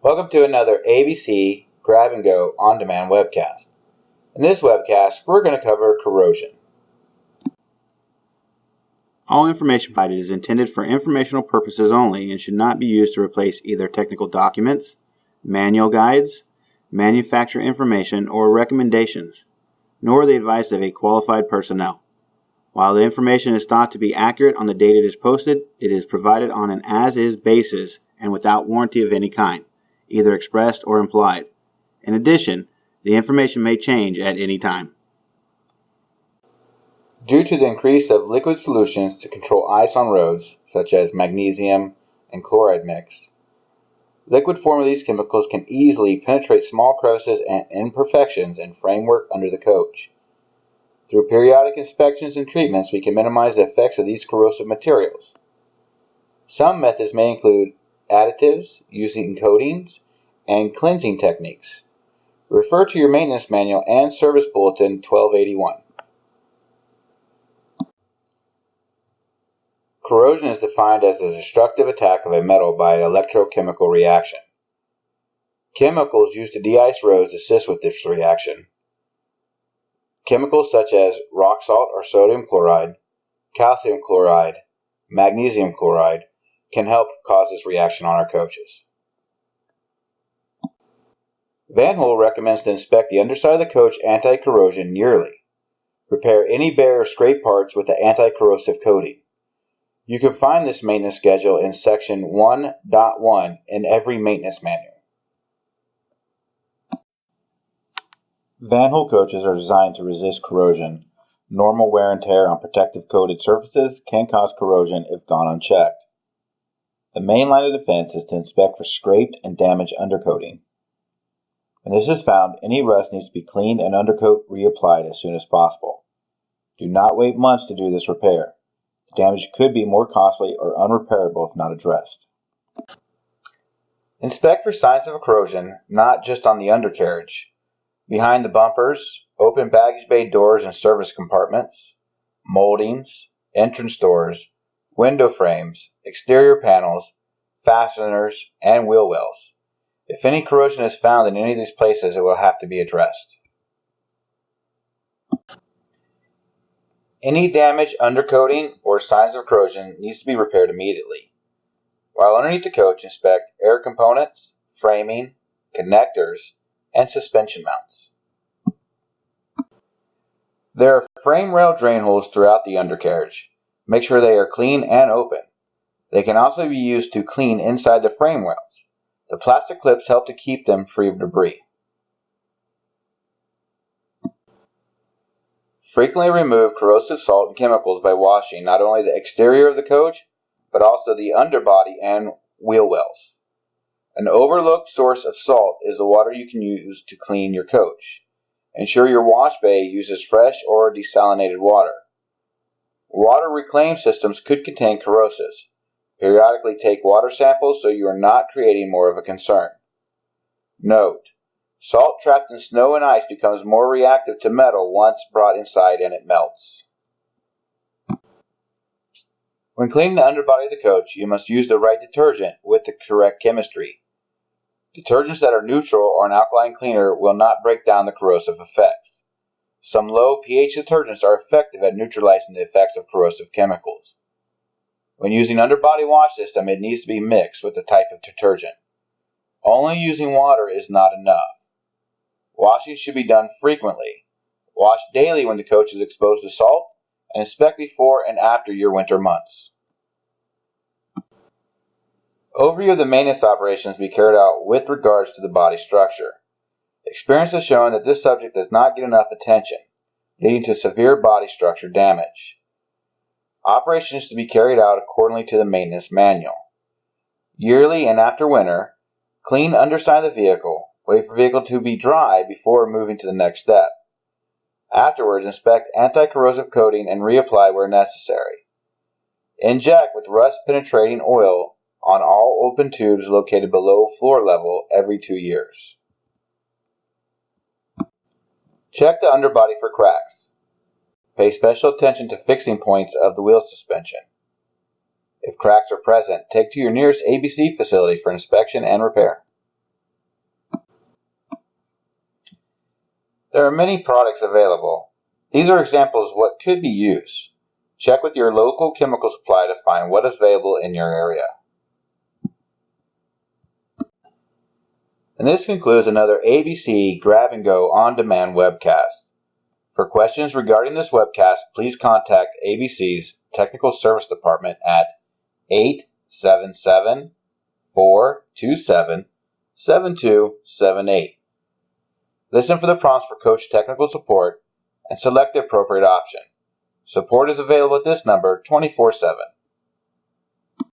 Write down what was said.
Welcome to another ABC Grab and Go on-demand webcast. In this webcast, we're going to cover corrosion. All information provided is intended for informational purposes only and should not be used to replace either technical documents, manual guides, manufacturer information, or recommendations, nor the advice of a qualified personnel. While the information is thought to be accurate on the date it is posted, it is provided on an as-is basis and without warranty of any kind, either expressed or implied. In addition, the information may change at any time. Due to the increase of liquid solutions to control ice on roads, such as magnesium and chloride mix, liquid form of these chemicals can easily penetrate small crevices and imperfections in framework under the coach. Through periodic inspections and treatments, we can minimize the effects of these corrosive materials. Some methods may include additives, using coatings, and cleansing techniques. Refer to your maintenance manual and service bulletin 1281. Corrosion is defined as the destructive attack of a metal by an electrochemical reaction. Chemicals used to de-ice roads assist with this reaction. Chemicals such as rock salt or sodium chloride, calcium chloride, magnesium chloride can help cause this reaction on our coaches. Van Hool recommends to inspect the underside of the coach anti-corrosion yearly. Repair any bare or scraped parts with the anti-corrosive coating. You can find this maintenance schedule in section 1.1 in every maintenance manual. Van Hool coaches are designed to resist corrosion. Normal wear and tear on protective coated surfaces can cause corrosion if gone unchecked. The main line of defense is to inspect for scraped and damaged undercoating. When this is found, any rust needs to be cleaned and undercoat reapplied as soon as possible. Do not wait months to do this repair. The damage could be more costly or unrepairable if not addressed. Inspect for signs of corrosion, not just on the undercarriage. Behind the bumpers, open baggage bay doors and service compartments, moldings, entrance doors, window frames, exterior panels, fasteners, and wheel wells. If any corrosion is found in any of these places, it will have to be addressed. Any damaged undercoating or signs of corrosion needs to be repaired immediately. While underneath the coach, inspect air components, framing, connectors, and suspension mounts. There are frame rail drain holes throughout the undercarriage. Make sure they are clean and open. They can also be used to clean inside the frame rails. The plastic clips help to keep them free of debris. Frequently remove corrosive salt and chemicals by washing not only the exterior of the coach, but also the underbody and wheel wells. An overlooked source of salt is the water you can use to clean your coach. Ensure your wash bay uses fresh or desalinated water. Water reclaim systems could contain corrosives. Periodically take water samples so you are not creating more of a concern. Note: salt trapped in snow and ice becomes more reactive to metal once brought inside and it melts. When cleaning the underbody of the coach, you must use the right detergent with the correct chemistry. Detergents that are neutral or an alkaline cleaner will not break down the corrosive effects. Some low pH detergents are effective at neutralizing the effects of corrosive chemicals. When using underbody wash system, it needs to be mixed with the type of detergent. Only using water is not enough. Washing should be done frequently. Wash daily when the coach is exposed to salt, and inspect before and after your winter months. Overview of the maintenance operations to be carried out with regards to the body structure. Experience has shown that this subject does not get enough attention, leading to severe body structure damage. Operations to be carried out accordingly to the maintenance manual. Yearly and after winter, clean underside of the vehicle, wait for the vehicle to be dry before moving to the next step. Afterwards, inspect anti-corrosive coating and reapply where necessary. Inject with rust-penetrating oil on all open tubes located below floor level every 2 years. Check the underbody for cracks. Pay special attention to fixing points of the wheel suspension. If cracks are present, take to your nearest ABC facility for inspection and repair. There are many products available. These are examples of what could be used. Check with your local chemical supply to find what is available in your area. And this concludes another ABC Grab and Go on-demand webcast. For questions regarding this webcast, please contact ABC's Technical Service Department at 877-427-7278. Listen for the prompts for Coach Technical Support and select the appropriate option. Support is available at this number 24/7.